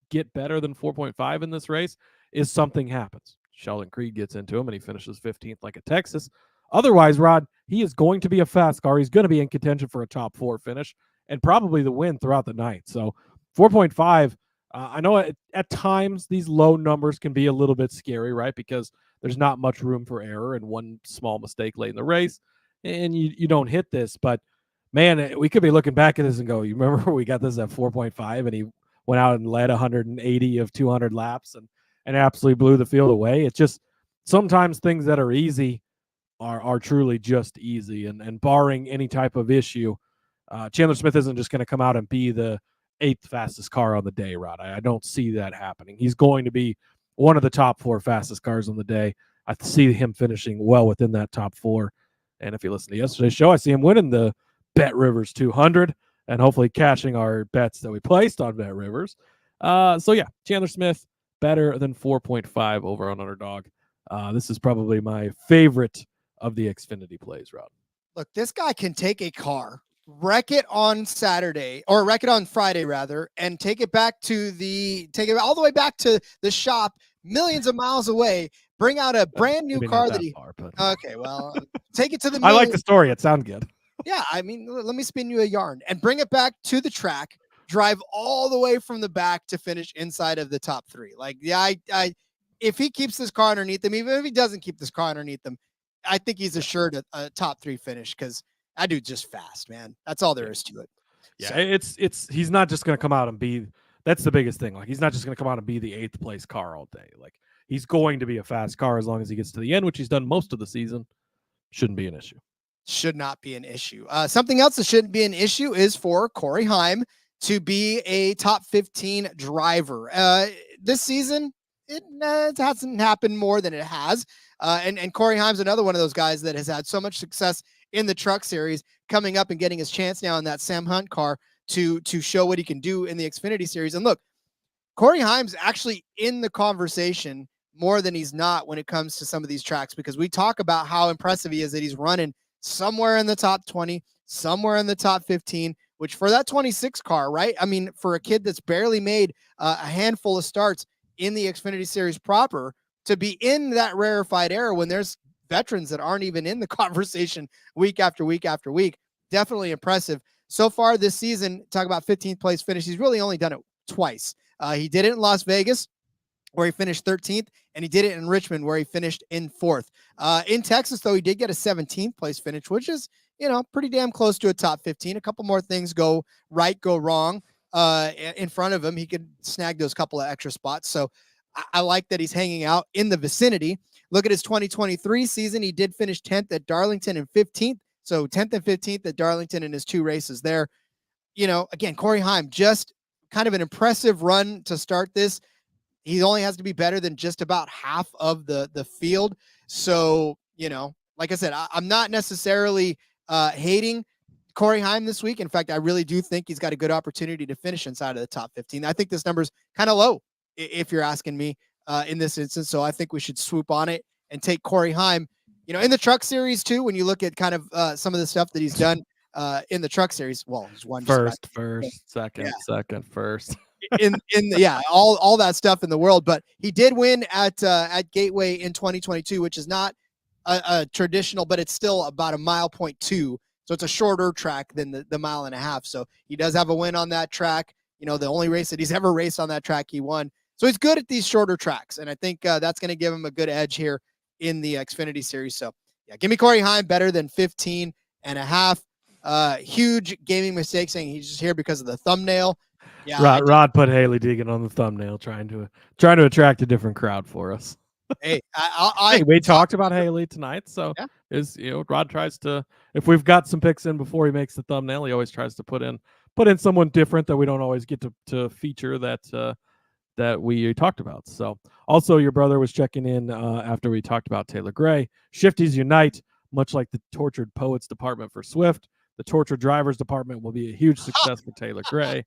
get better than 4.5 in this race is something happens. Sheldon Creed gets into him and he finishes 15th like a Texas. Otherwise, Rod, he is going to be a fast car. He's going to be in contention for a top 4 finish and probably the win throughout the night. So 4.5, I know at times these low numbers can be a little bit scary, right? Because there's not much room for error and one small mistake late in the race and you don't hit this. But man, we could be looking back at this and go, you remember we got this at 4.5 and he went out and led 180 of 200 laps and absolutely blew the field away. It's just sometimes things that are easy are truly just easy. And barring any type of issue, Chandler Smith isn't just going to come out and be the 8th fastest car on the day, Rod. I don't see that happening. He's going to be one of the top 4 fastest cars on the day. I see him finishing well within that top 4. And if you listen to yesterday's show, I see him winning the BetRivers 200 and hopefully cashing our bets that we placed on BetRivers. So yeah, Chandler Smith better than 4.5 over on Underdog. This is probably my favorite of the Xfinity plays, Rod. Look, this guy can take a car, wreck it on Saturday or wreck it on Friday rather, and take it all the way back to the shop millions of miles away, bring out a brand new car okay, well, take it to the I like the story. It sounds good. Yeah, I mean, let me spin you a yarn and bring it back to the track, drive all the way from the back to finish inside of the top 3. Like, yeah, if he keeps this car underneath him, even if he doesn't keep this car underneath him, I think he's assured a top 3 finish because that dude's just fast, man. That's all there is to it. Yeah, so. He's not just going to come out and be. That's the biggest thing. Like, he's not just going to come out and be the 8th place car all day. Like, he's going to be a fast car as long as he gets to the end, which he's done most of the season. Shouldn't be an issue. Should not be an issue. Something else that shouldn't be an issue is for Corey Heim to be a top 15 driver. This season, it hasn't happened more than it has. And Corey Heim's another one of those guys that has had so much success in the Truck Series, coming up and getting his chance now in that Sam Hunt car to show what he can do in the Xfinity Series. And look, Corey Heim's actually in the conversation more than he's not when it comes to some of these tracks, because we talk about how impressive he is, that he's running somewhere in the top 20, somewhere in the top 15, which for that 26 car, right? I mean, for a kid that's barely made a handful of starts in the Xfinity Series proper, to be in that rarefied era when there's veterans that aren't even in the conversation week after week after week, definitely impressive. So far this season, talk about 15th place finish, he's really only done it twice. He did it in Las Vegas, where he finished 13th, and he did it in Richmond, where he finished in 4th. In Texas, though, he did get a 17th place finish, which is, pretty damn close to a top 15. A couple more things go right, go wrong in front of him. He could snag those couple of extra spots. So I like that he's hanging out in the vicinity. Look at his 2023 season. He did finish 10th at Darlington and 15th. So 10th and 15th at Darlington in his 2 races there. Again, Corey Heim, just kind of an impressive run to start this. He only has to be better than just about half of the field. So, like I said, I'm not necessarily hating Corey Heim this week. In fact, I really do think he's got a good opportunity to finish inside of the top 15. I think this number's kind of low, if you're asking me in this instance. So I think we should swoop on it and take Corey Heim, in the Truck Series too, when you look at kind of some of the stuff that he's done in the Truck Series. Well, he's won first, second, first. all that stuff in the world. But he did win at Gateway in 2022, which is not a traditional, but it's still about 1.2 miles. So it's a shorter track than the 1.5 miles. So he does have a win on that track. The only race that he's ever raced on that track, he won. So he's good at these shorter tracks. And I think that's going to give him a good edge here in the Xfinity Series. So yeah, give me Corey Heim better than 15.5. Huge gaming mistake saying he's just here because of the thumbnail. Yeah, Rod put Hailie Deegan on the thumbnail, trying to attract a different crowd for us. Hey, we talked about Hailie tonight, so yeah. Rod tries to, if we've got some picks in before he makes the thumbnail, he always tries to put in someone different that we don't always get to feature that we talked about. So also, your brother was checking in after we talked about Taylor Gray. Shifties unite, much like the Tortured Poets department for Swift. The Tortured Drivers department will be a huge success for Taylor Gray.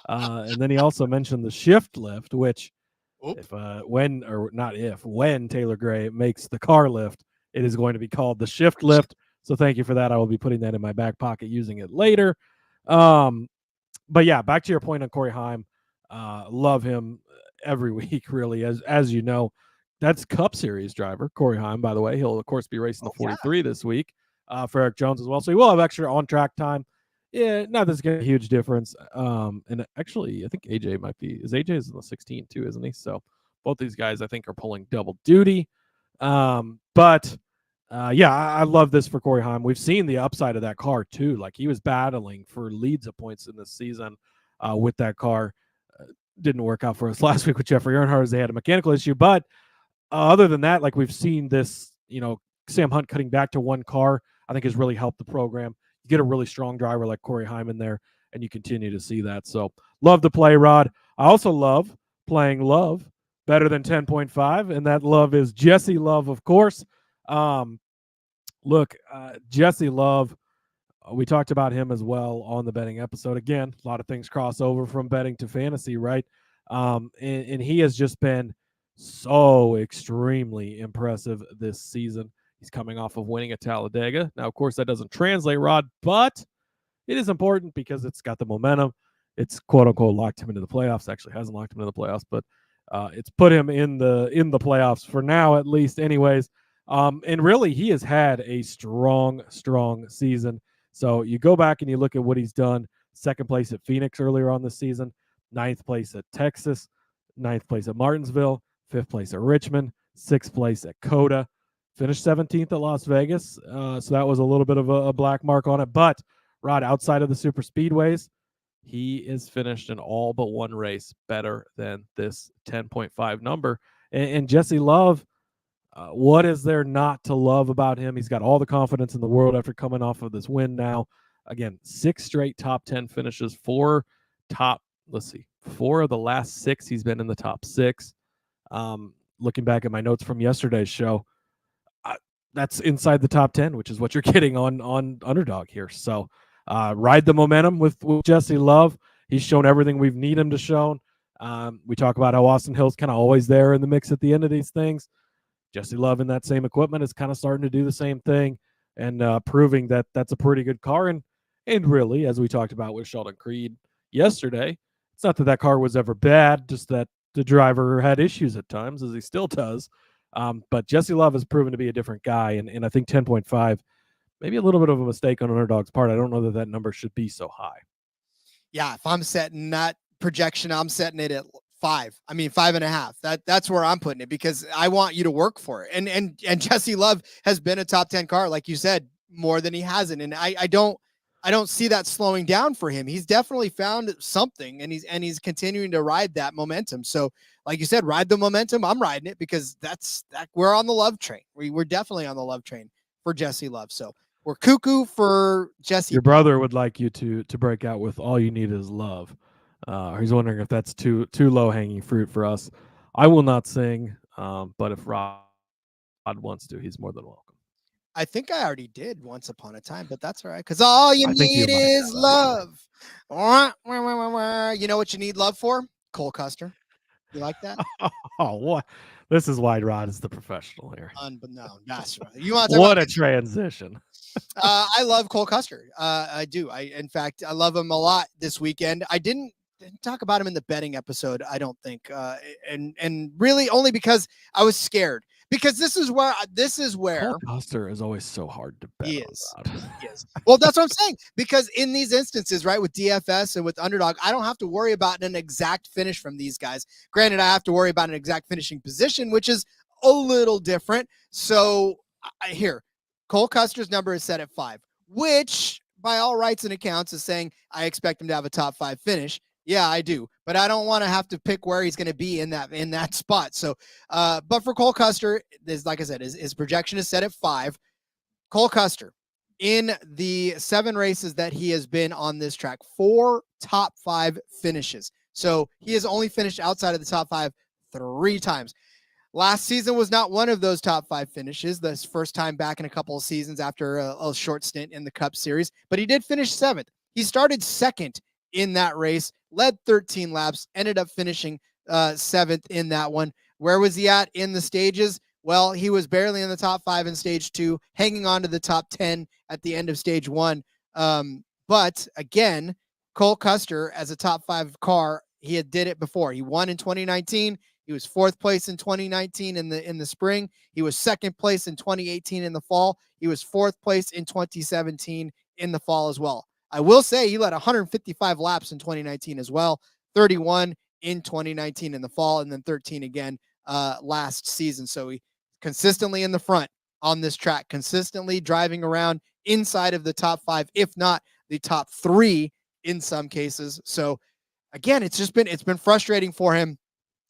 And then he also mentioned the shift lift, which when Taylor Gray makes the car lift, it is going to be called the shift lift. So thank you for that. I will be putting that in my back pocket, using it later. But yeah, back to your point on Corey Heim. Love him every week, really. As you know, that's Cup Series driver Corey Heim, by the way. He'll of course be racing the 43 this week for Eric Jones as well. So he will have extra on track time. Yeah, not that's a huge difference. And actually, I think AJ is in the 16 too, isn't he? So both these guys, I think, are pulling double duty. But I love this for Corey Heim. We've seen the upside of that car too. Like, he was battling for leads at points in this season with that car. Didn't work out for us last week with Jeffrey Earnhardt as they had a mechanical issue. But other than that, like, we've seen this, Sam Hunt cutting back to one car, I think has really helped the program. You get a really strong driver like Corey Heim in there, and you continue to see that. So love to play, Rod. I also love playing Love better than 10.5, and that Love is Jesse Love, of course. Jesse Love, we talked about him as well on the betting episode. Again, a lot of things cross over from betting to fantasy, right? And he has just been so extremely impressive this season. He's coming off of winning at Talladega. Now, of course, that doesn't translate, Rod, but it is important because it's got the momentum. It's quote unquote locked him into the playoffs. Actually, hasn't locked him into the playoffs, but it's put him in the playoffs for now, at least. Anyways, and really, he has had a strong season. So you go back and you look at what he's done. 2nd place at Phoenix earlier on this season, 9th place at Texas, 9th place at Martinsville, 5th place at Richmond, 6th place at Coda. Finished 17th at Las Vegas, so that was a little bit of a black mark on it. But, Rod, outside of the super speedways, he is finished in all but one race better than this 10.5 number. And Jesse Love, what is there not to love about him? He's got all the confidence in the world after coming off of this win now. Again, 6 straight top 10 finishes, 4 of the last 6 he's been in the top 6. Looking back at my notes from yesterday's show, that's inside the top 10, which is what you're getting on Underdog here. So ride the momentum with Jesse Love. He's shown everything we've need him to show. We talk about how Austin Hill's kind of always there in the mix at the end of these things. Jesse Love in that same equipment is kind of starting to do the same thing and proving that that's a pretty good car. And really, as we talked about with Sheldon Creed yesterday, it's not that car was ever bad, just that the driver had issues at times, as he still does. But Jesse Love has proven to be a different guy. And I think 10.5, maybe a little bit of a mistake on Underdog's part. I don't know that number should be so high. Yeah, if I'm setting that projection, I'm setting it at 5.5. That's where I'm putting it, because I want you to work for it. And Jesse Love has been a top 10 car, like you said, more than he hasn't. And I don't see that slowing down for him. He's definitely found something, and he's continuing to ride that momentum. So like you said, ride the momentum. I'm riding it, because we're on the love train. We're definitely on the love train for Jesse Love. So we're cuckoo for Jesse. Your brother would like you to break out with All You Need Is Love. He's wondering if that's too low hanging fruit for us. I will not sing, but if Rod wants to, he's more than welcome. I think I already did once upon a time, but that's all right, because all you need is love. You know what you need love for? Cole Custer. You like that? Oh, what? This is why Rod is the professional here. No, that's right. You want to what a transition. I love Cole Custer. I do. In fact, I love him a lot this weekend. I didn't talk about him in the betting episode, I don't think. And really only because I was scared. Because this is where Cole Custer is always so hard to bet. He is. Well, that's what I'm saying. Because in these instances, right, with DFS and with Underdog, I don't have to worry about an exact finish from these guys. Granted, I have to worry about an exact finishing position, which is a little different. So here, Cole Custer's number is set at 5, which by all rights and accounts is saying I expect him to have a top 5 finish. Yeah, I do, but I don't want to have to pick where he's going to be in that spot. So, but for Cole Custer, like I said, his projection is set at 5. Cole Custer, in the 7 races that he has been on this track, 4 top 5 finishes. So he has only finished outside of the top 5 3 times. Last season was not one of those top 5 finishes. This first time back in a couple of seasons after a short stint in the Cup Series, but he did finish 7th. He started 2nd in that race, led 13 laps, ended up finishing 7th in that one. Where was he at in the stages? Well, he was barely in the top 5 in stage 2, hanging on to the top 10 at the end of stage 1. But again, Cole Custer as a top 5 car, he did it before. He won in 2019. He was 4th place in 2019 in the spring. He was 2nd place in 2018 in the fall. He was 4th place in 2017 in the fall as well. I will say he led 155 laps in 2019 as well, 31 in 2019 in the fall, and then 13 again last season. So he consistently in the front on this track, consistently driving around inside of the top 5, if not the top 3 in some cases. So again, it's been frustrating for him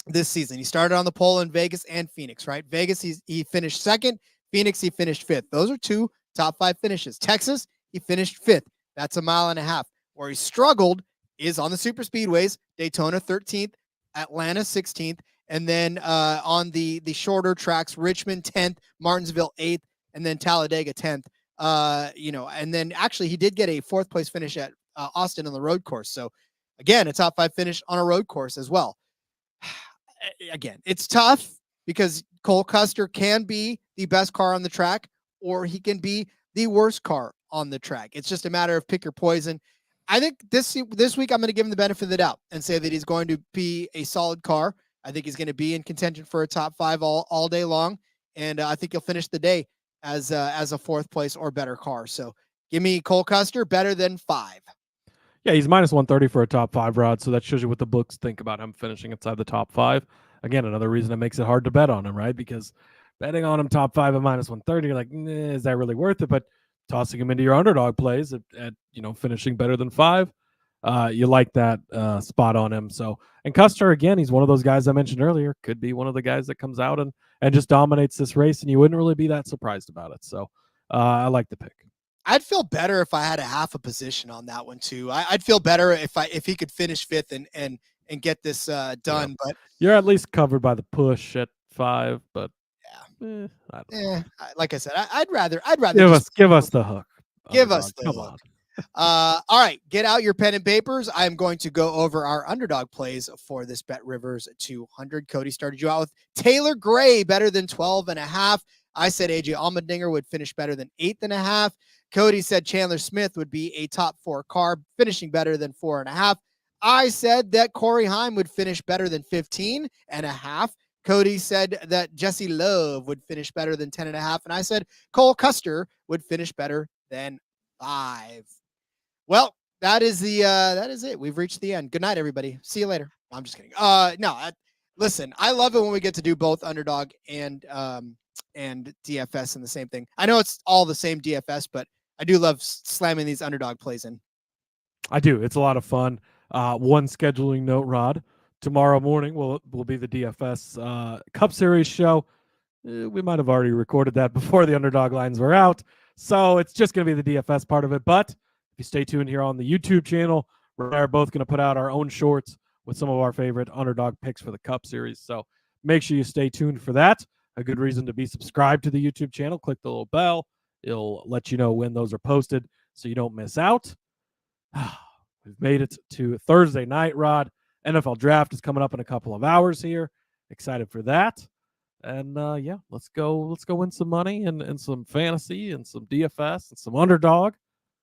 this season. He started on the pole in Vegas and Phoenix, right? Vegas, he finished 2nd. Phoenix, he finished 5th. Those are 2 top 5 finishes. Texas, he finished 5th. That's a mile and a half. Where he struggled is on the super speedways, Daytona 13th, Atlanta 16th, and then on the shorter tracks, Richmond 10th, Martinsville 8th, and then Talladega 10th. And then actually he did get a 4th place finish at Austin on the road course. So again, a top 5 finish on a road course as well. Again, it's tough because Cole Custer can be the best car on the track, or he can be the worst car on the track. It's just a matter of pick your poison. I think this week I'm going to give him the benefit of the doubt and say that he's going to be a solid car. I think he's going to be in contention for a top 5 all day long, and I think he'll finish the day as a 4th place or better car. So give me Cole Custer better than 5. Yeah, he's minus 130 for a top 5, Rod. So that shows you what the books think about him finishing inside the top 5. Again, another reason that makes it hard to bet on him, right? Because betting on him top 5 at minus 130, you're like, is that really worth it? But tossing him into your underdog plays at finishing better than 5, you like that spot on him. So, and Custer, again, he's one of those guys I mentioned earlier, could be one of the guys that comes out and just dominates this race, and you wouldn't really be that surprised about it. So I like the pick. I'd feel better if I had a half a position on that one too. I'd feel better if he could finish 5th and get this done. Yeah. But you're at least covered by the push at 5. But yeah, Like I said, I'd rather give us the hook. Give us the Come hook. on. All right, get out your pen and papers. I'm going to go over our underdog plays for this BetRivers 200. Cody started you out with Taylor Gray better than 12.5. I said AJ Allmendinger would finish better than 8.5. Cody said Chandler Smith would be a top 4 car, finishing better than 4.5. I said that Corey Heim would finish better than 15.5. Cody said that Jesse Love would finish better than 10.5. And I said Cole Custer would finish better than 5. Well, that is it. We've reached the end. Good night, everybody. See you later. I'm just kidding. Listen, I love it when we get to do both Underdog and DFS in the same thing. I know it's all the same DFS, but I do love slamming these Underdog plays in. I do. It's a lot of fun. One scheduling note, Rod. Tomorrow morning will be the DFS Cup Series show. We might have already recorded that before the Underdog lines were out, so it's just going to be the DFS part of it. But if you stay tuned here on the YouTube channel, we're both going to put out our own shorts with some of our favorite Underdog picks for the Cup Series. So make sure you stay tuned for that. A good reason to be subscribed to the YouTube channel. Click the little bell. It'll let you know when those are posted so you don't miss out. We've made it to Thursday night, Rod. NFL draft is coming up in a couple of hours here. Excited for that. And let's go win some money and some fantasy and some DFS and some Underdog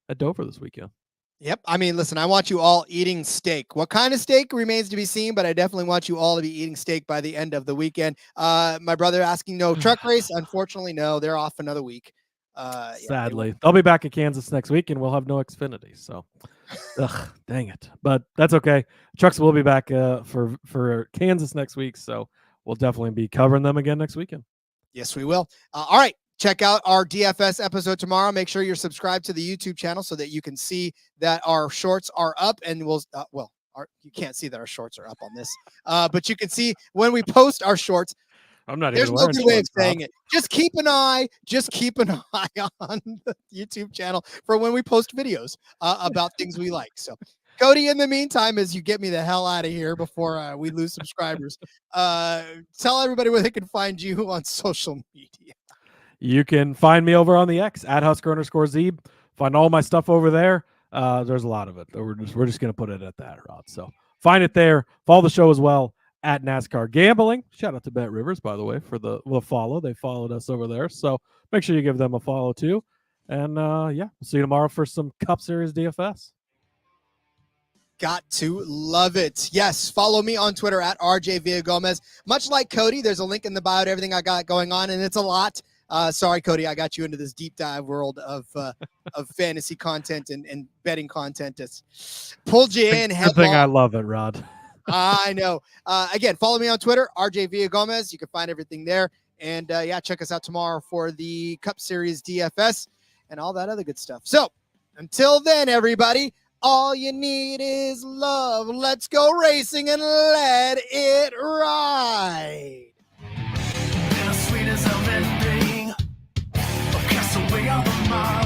at Dover this weekend. Yep. I mean, listen, I want you all eating steak. What kind of steak remains to be seen, but I definitely want you all to be eating steak by the end of the weekend. My brother asking no truck race. Unfortunately, no, they're off another week. Sadly, they'll be back at Kansas next week and we'll have no Xfinity. So, dang it. But that's okay. Trucks will be back for Kansas next week. So we'll definitely be covering them again next weekend. Yes, we will. All right. Check out our DFS episode tomorrow. Make sure you're subscribed to the YouTube channel so that you can see that our shorts are up, and you can't see that our shorts are up on this, but you can see when we post our shorts. I'm not There's even no good way of shorts, saying it. Just keep an eye on the YouTube channel for when we post videos about things we like. So, Cody, in the meantime, as you get me the hell out of here before we lose subscribers, tell everybody where they can find you on social media. You can find me over on the X at Husker_Zeeb. Find all my stuff over there. There's a lot of it. We're just going to put it at that, Rod. So find it there. Follow the show as well at NASCAR Gambling. Shout out to BetRivers, by the way, for the follow. They followed us over there. So make sure you give them a follow too. And we'll see you tomorrow for some Cup Series DFS. Got to love it. Yes, follow me on Twitter at RJ Villagomez. Much like Cody, there's a link in the bio to everything I got going on, and it's a lot. Sorry, Cody, I got you into this deep dive world of fantasy content and betting content. It's pulled you in. Good thing I love it, Rod. I know. Again, follow me on Twitter, RJ Villagomez. You can find everything there. And check us out tomorrow for the Cup Series DFS and all that other good stuff. So until then, everybody, all you need is love. Let's go racing and let it ride. Sweet as a red thing, a castaway on the Mars.